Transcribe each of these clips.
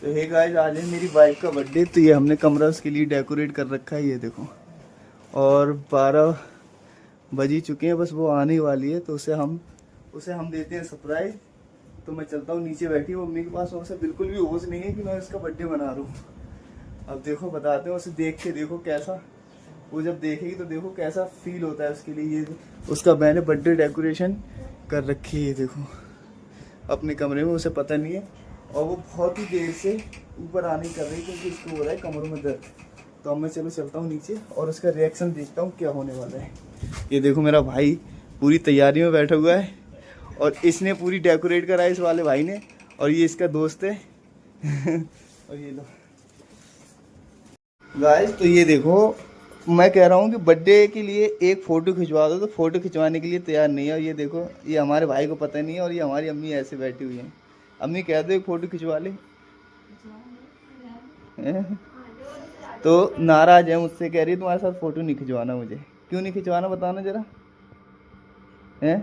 तो hey guys, आज है मेरी वाइफ का बर्थडे। तो ये हमने कमरा उसके लिए डेकोरेट कर रखा है, ये देखो। और 12 बज ही चुके हैं, बस वो आने वाली है। तो उसे हम देते हैं सरप्राइज। तो मैं चलता हूँ नीचे, बैठी हूँ मम्मी के पास। उसे बिल्कुल भी होश नहीं है कि मैं उसका बर्थडे मना रहा हूँ। अब देखो, बताते हैं उसे, देख के देखो कैसा, वो जब देखेगी तो देखो कैसा फील होता है उसके लिए। ये उसका मैंने बर्थडे डेकोरेशन कर रखी है, ये देखो, अपने कमरे में। उसे पता नहीं है और वो बहुत ही देर से ऊपर आने कर रही है क्योंकि उसको हो रहा है कमरों में दर्द। तो अब मैं चलो चलता हूँ नीचे और उसका रिएक्शन देखता हूँ क्या होने वाला है। ये देखो, मेरा भाई पूरी तैयारी में बैठा हुआ है और इसने पूरी डेकोरेट करा है, इस वाले भाई ने। और ये इसका दोस्त है और ये लो गाइस, तो ये देखो, मैं कह रहा हूँ कि बर्थडे के लिए एक फ़ोटो खिंचवा दो, तो फ़ोटो खिंचवाने के लिए तैयार नहीं है। और ये देखो, ये हमारे भाई को पता नहीं है और ये हमारी अम्मी ऐसे बैठी हुई हैं। अम्मी कह दो एक फ़ोटो खिंचवा ले। तो नाराज़ है मुझसे, कह रही है तुम्हारे साथ फ़ोटो नहीं खिंचवाना मुझे। क्यों नहीं खिंचवाना, बताना ज़रा। हैं,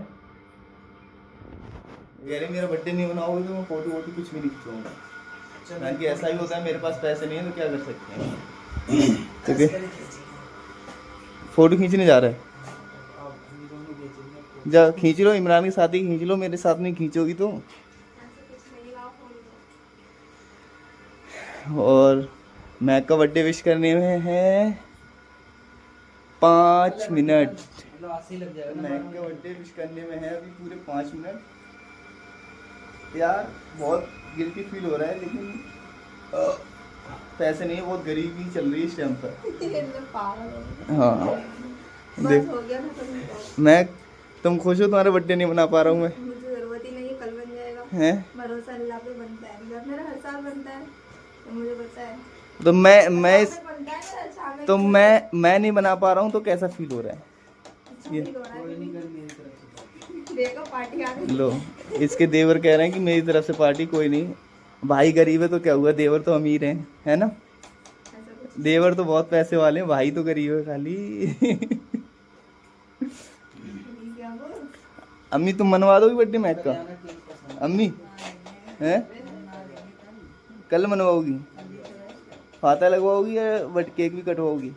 कह रही मेरा बर्थडे नहीं बनाओगे तो मैं फ़ोटो वोटो कुछ भी नहीं खिंचवाऊँगा। कारण कि ऐसा ही होता है, मेरे पास पैसे नहीं है तो क्या कर सकते हैं। ठीक है, फोटो खींचने जा रहा है, जा खींच लो, इमरान के साथ ही खींच लो, मेरे साथ नहीं खींचोगी तो। और मैक का बर्थडे विश करने में है 5 मिनट। मैक का बर्थडे विश करने में है अभी पूरे 5 मिनट। यार बहुत गिल्टी फील हो रहा है, लेकिन पैसे नहीं है, बहुत गरीबी चल रही है इस टाइम पर। हाँ देख, मैं, तुम खुश हो तुम्हारा बर्थडे नहीं बना पा रहा हूँ मैं? मुझे जरूरत ही नहीं है, कल बन जाएगा। हैं? भरोसा अल्लाह पे बनता है, मेरा हर साल बनता है, तो मुझे पता है। तो मैं नहीं बना पा रहा हूँ, तो कैसा फील हो रहा है ये? देखो पार्टी आ गई। लो, इसके देवर कह रहे हैं कि मेरी तरफ से पार्टी कोई नहीं। भाई गरीब है तो क्या हुआ, देवर तो अमीर है ना। देवर तो बहुत पैसे वाले हैं, भाई तो गरीब है खाली। अम्मी तुम मनवा दोगी बर्थडे मैक का? अम्मी हैं, कल मनवाओगी? फाता लगवाओगी या केक भी कटवाओगी?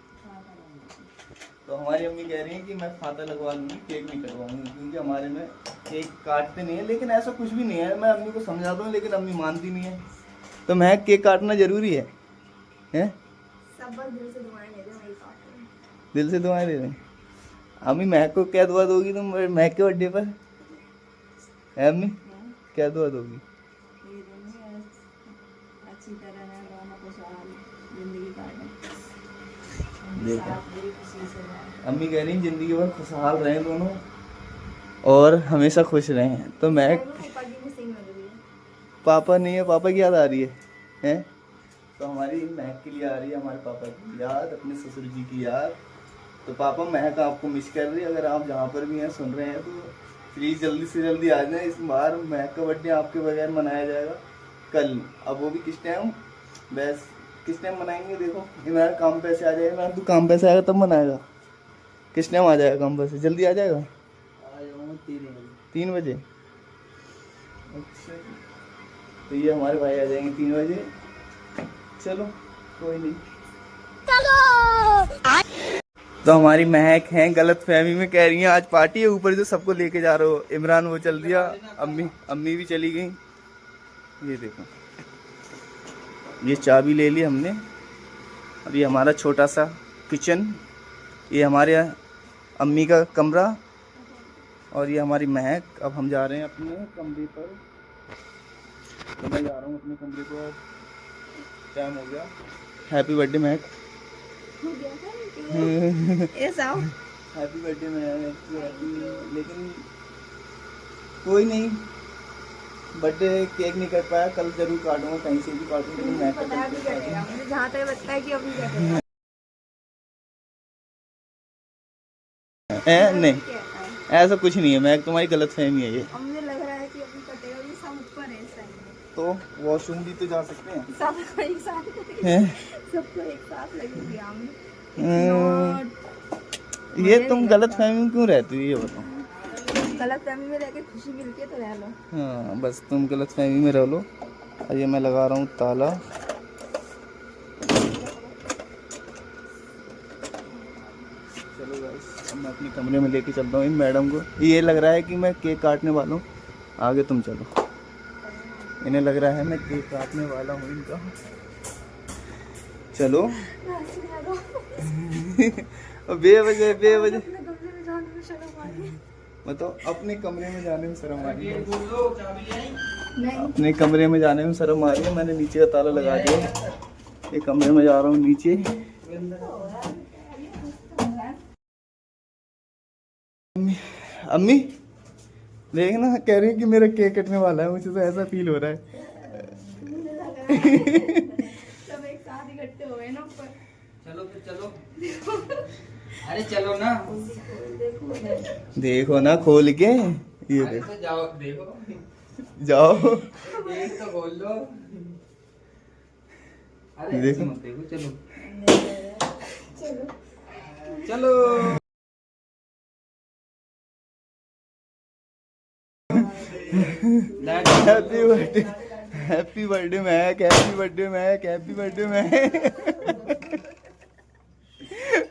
तो हमारी अम्मी कह रही है कि मैं फाता लगवा लूँगी, केक नहीं कटवाऊंगी, क्योंकि हमारे में केक काटते नहीं है। लेकिन ऐसा कुछ भी नहीं है, मैं अम्मी को समझाता हूँ लेकिन अम्मी मानती नहीं है। तो मैं केक काटना जरूरी है? हैं? सब बस दिल से दुआएं दे रहे हैं, वही बात है। दिल से दुआएं दे रहे हैं। अम्मी महक को क्या दुआ दोगी तुम महक के बर्थडे पर? है अम्मी, क्या दुआ दोगी? अच्छी तरह है, दोनों को जिंदगी काटें। देखो, अम्मी कह रही जिंदगी भर खुशहाल रहें दोनों और हमेशा खुश रहें। तो मैं, पापा नहीं है, पापा की याद आ रही है हैं? तो हमारी महक के लिए आ रही है हमारे पापा की याद, अपने ससुर जी की याद। तो पापा, महक आपको मिस कर रही है। अगर आप जहाँ पर भी हैं सुन रहे हैं तो प्लीज़ जल्दी से जल्दी आ जाए। इस बार महक का बर्थडे आपके बगैर मनाया जाएगा कल। अब वो भी किस टाइम, बस किस टाइम मनाएंगे देखो। इमरान काम पे से आ जाएगा, इमरान तू काम पे से आएगा तब मनाएगा। किस टाइम आ जाएगा काम पे से? जल्दी आ जाएगा? 3 बजे। अच्छा, तो ये हमारे भाई आ जाएंगे 3 बजे। चलो कोई नहीं। तो हमारी महक हैं गलत फहमी में, कह रही हैं आज पार्टी है, ऊपर जो सबको लेके जा रहे हो। इमरान वो चल दिया, अम्मी भी चली गई। ये देखो, ये चाबी ले ली हमने। अब ये हमारा छोटा सा किचन, ये हमारे अम्मी का कमरा और ये हमारी महक। अब हम जा रहे हैं अपने कमरे पर। तो मैं जा रहा हूँ अपने कमरे पर, टाइम हो गया। हैप्पी बर्थडे महक। हैप्पी बर्थडे महक। लेकिन कोई नहीं, बर्थडे केक नहीं कर पाया, कल जरूर काटूंगा, कहीं से भी काटूंगा, लेकिन मैं मुझे जहाँ तक लगता है कि अभी कटेगा। नहीं, ऐसा कुछ नहीं है। मैं तुम्हारी गलत फहमी है ये। मुझे लग रहा है कि अभी कटेगा, ये सब ऊपर है इस साइड में। तो वॉशरूम भी तो जा सकते हैं। सबको एक साथ लगेगी हम। ये तुम गलत फहमी में क्यों रहती हो ये बताओ? गलत फहमी में रह के खुशी मिलती है तो रह लो। हाँ, बस तुम गलत फहमी में रह लो। ये मैं लगा रहा हूँ ताला। चलो गाइस, अब मैं अपने कमरे में लेके चलता हूँ इन मैडम को। ये लग रहा है कि मैं केक काटने वाला हूँ, आगे तुम चलो। इन्हें लग रहा है मैं केक काटने वाला हूँ इनका। चलो। बेवजह मतलब अपने कमरे में जाने में शर्म आ रही है। अपने कमरे में जाने में शर्म आ रही है। मैंने नीचे का ताला लगा दिया। ये कमरे में जा रहा हूँ नीचे। अम्मी देखना, कह रही है कि मेरा केक कटने वाला है। मुझे तो ऐसा फील हो रहा है। सब एक साथ इकट्ठे हो गए ना ऊपर। चलो फिर चलो। अरे चलो ना। देखो ना खोल के, ये अरे देखो। तो जाओ, देखो जाओ। एक तो खोल लो। अरे देखो। मत देखो, चलो चलो। Happy birthday, happy birthday Mac, happy birthday Mac, happy birthday Mac,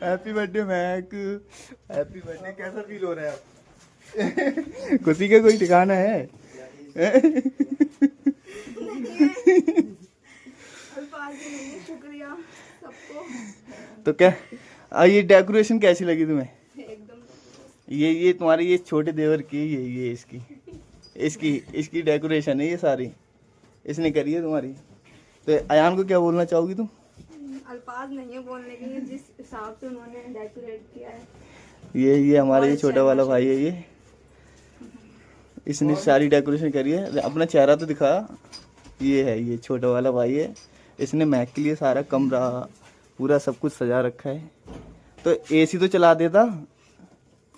happy birthday Mac, happy birthday. कैसा फील हो रहा है अब? खुशी का कोई ठिकाना है? अल्फाज ही नहीं है, शुक्रिया सबको। तो क्या ये डेकोरेशन कैसी लगी तुम्हें? एकदम ये तुम्हारी ये छोटे देवर की ये इसकी डेकोरेशन है ये सारी, इसने करी है तुम्हारी। तो अयान को क्या बोलना चाहोगी तुम? अल्फाज नहीं है बोलने के लिए, जिस हिसाब से उन्होंने डेकोरेट किया है। ये हमारा ये बहुत छोटा अच्छा वाला है। भाई है ये, इसने सारी डेकोरेशन करी है। अपना चेहरा तो दिखा। ये है, ये छोटा वाला भाई है। इसने मैक के लिए सारा कमरा पूरा सब कुछ सजा रखा है। तो एसी तो चला देता,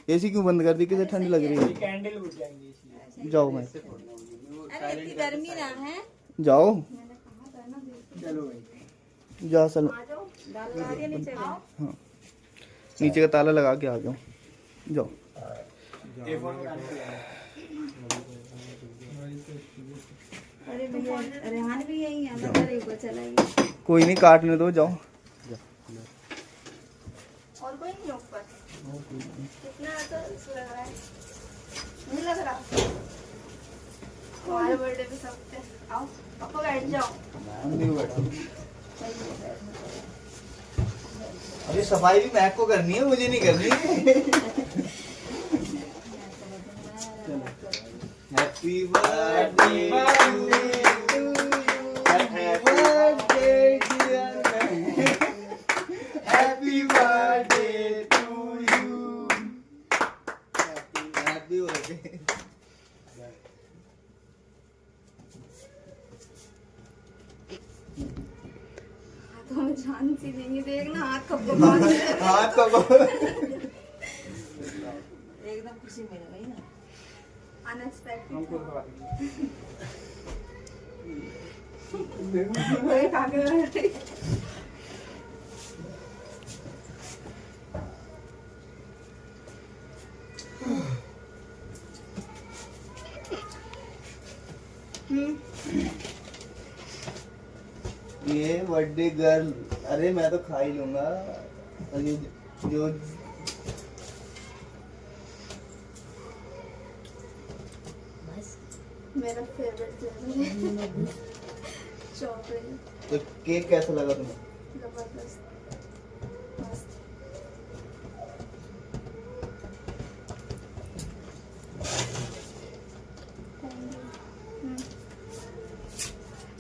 एसी क्यों बंद कर दी? किसे ठंड लग रही है? कैंडल बुझ जाएंगे इसलिए। जाओ मैं अरे इतनी गर्मी ना है। जाओ चलो भाई। जा चलो। आ जाओ, डाल आ रही है नीचे। आओ। हाँ, नीचे का ताला लगा के आ जाओ। जाओ। अरे भैया, रेहान भी यही है, अंदर एक बच्चा चला कोई नहीं, काटने दो, जाओ। और कोई नहीं ऊपर। कितना तो लग रहा है, नहीं लग रहा। हमारे बर्थडे पे सब थे। आओ पापा, बैठ जाओ। अरे सफाई भी मैक को करनी है, मुझे नहीं करनी। Happy birthday to you, happy birthday dear, happy birthday to you, happy birthday. हाथों में जान सी नहीं, देखना हाथ कब कब बांध रहे हैं। हाथ कब? एकदम खुशी मिल गई ना, अनएक्सपेक्टेड। ये बर्थडे गर्ल, अरे मैं तो खा ही लूंगा। और ये जो मेरा फेवरेट चॉकलेट। तो केक कैसा लगा तुम्हें? जबरदस्त, मस्त।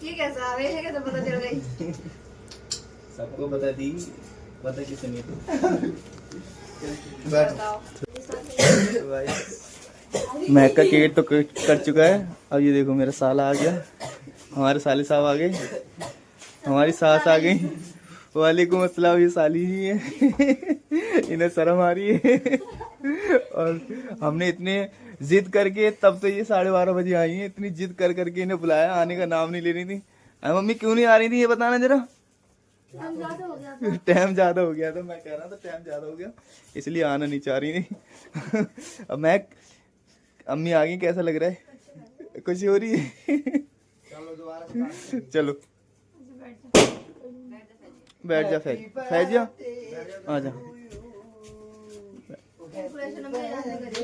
ये कैसा आ गई है, कैसे पता चल गई? सबको बता दी, पता किसे नहीं बताओ। मैक का केक तो कर चुका है। अब ये देखो मेरा साला आ गया, हमारे साले साहब आ गए, हमारी सास आ गई। वालेकुम अस्सलाम, ये साली ही है। इन्हें शर्म आ रही है। और हमने इतने जिद करके, तब तो ये 12:30 बजे आई है, इतनी जिद कर करके इन्हें बुलाया, आने का नाम नहीं ले रही थी। मम्मी क्यों नहीं आ रही थी ये बताना जरा। टाइम ज्यादा हो गया था। टाइम ज्यादा हो गया था, मैं कह रहा था टाइम ज्यादा हो गया, इसलिए आना नहीं चाह रही थी। अब मैं, अम्मी आ गई, कैसा लग रहा है? खुशी हो रही है? चलो बैठ जा फैज, फैजिया आ जा।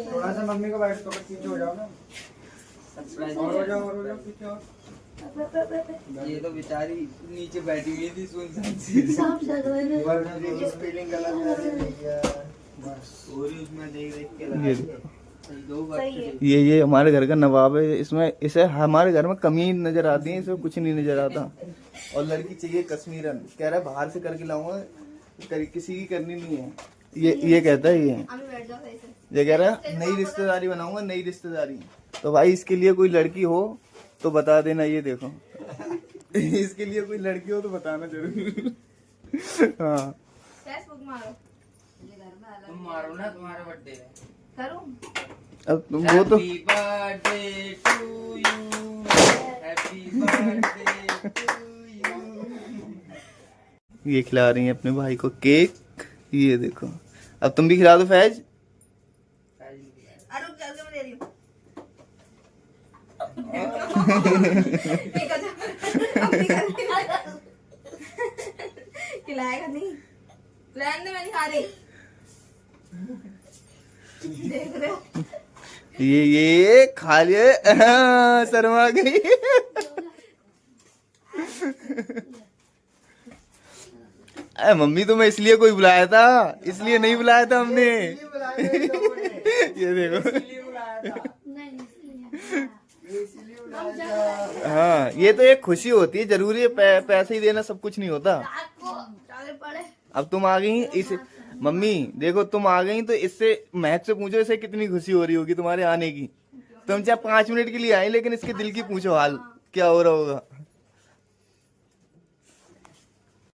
थोड़ा सा मम्मी को बैठ, थोड़ा पीछे हो जाओ ना। सरप्राइज और हो जाओ, और हो जाओ पीछे और। ये तो बेचारी नीचे बैठी हुई थी सुनसान सी। वरना जो फीलिंग अलग आ रही है यार। बस और उसमें देख के ये लगा देखो, दो सही है। बच्चे। ये हमारे घर का नवाब है। इसमें इसे हमारे घर में कमी नजर आती है, इसमें कुछ नहीं नजर आता। और लड़की चाहिए कश्मीरन, कह रहा है बाहर से करके लाऊंगा, किसी की करनी नहीं है। ये कहता है, ये अभी बैठ जाओ सही से। ये कह रहा है नई रिश्तेदारी बनाऊंगा, नई रिश्तेदारी। तो भाई इसके लिए कोई लड़की हो तो बता देना। ये देखो इसके लिए कोई लड़की हो तो बताना जरूर। हाँ फेसबुक मारो। तुम मारो ना, तुम्हारा बर्थडे है। करूं? अब तुम वो तो happy birthday to you, happy birthday to you. ये खिला रही है अपने भाई को केक। ये देखो, अब तुम भी खिला दो फैज। अरे रुक जाओ, मैं दे रही हूँ। खिलाएगा नहीं, रहने मैं नहीं खा रही। देख रहे हो? ये खा लिए, शर्मा गई। अरे मम्मी तुम्हें इसलिए कोई बुलाया था, इसलिए नहीं बुलाया था हमने। ये देखो, हाँ ये तो एक खुशी होती है, जरूरी है। पैसे ही देना सब कुछ नहीं होता। अब तुम आ गई इस मम्मी, देखो तुम आ गई तो इससे महक से पूछो इसे कितनी खुशी हो रही होगी तुम्हारे आने की। तुम चाहे 5 मिनट के लिए आई, लेकिन इसके दिल की पूछो हाल क्या हो रहा होगा।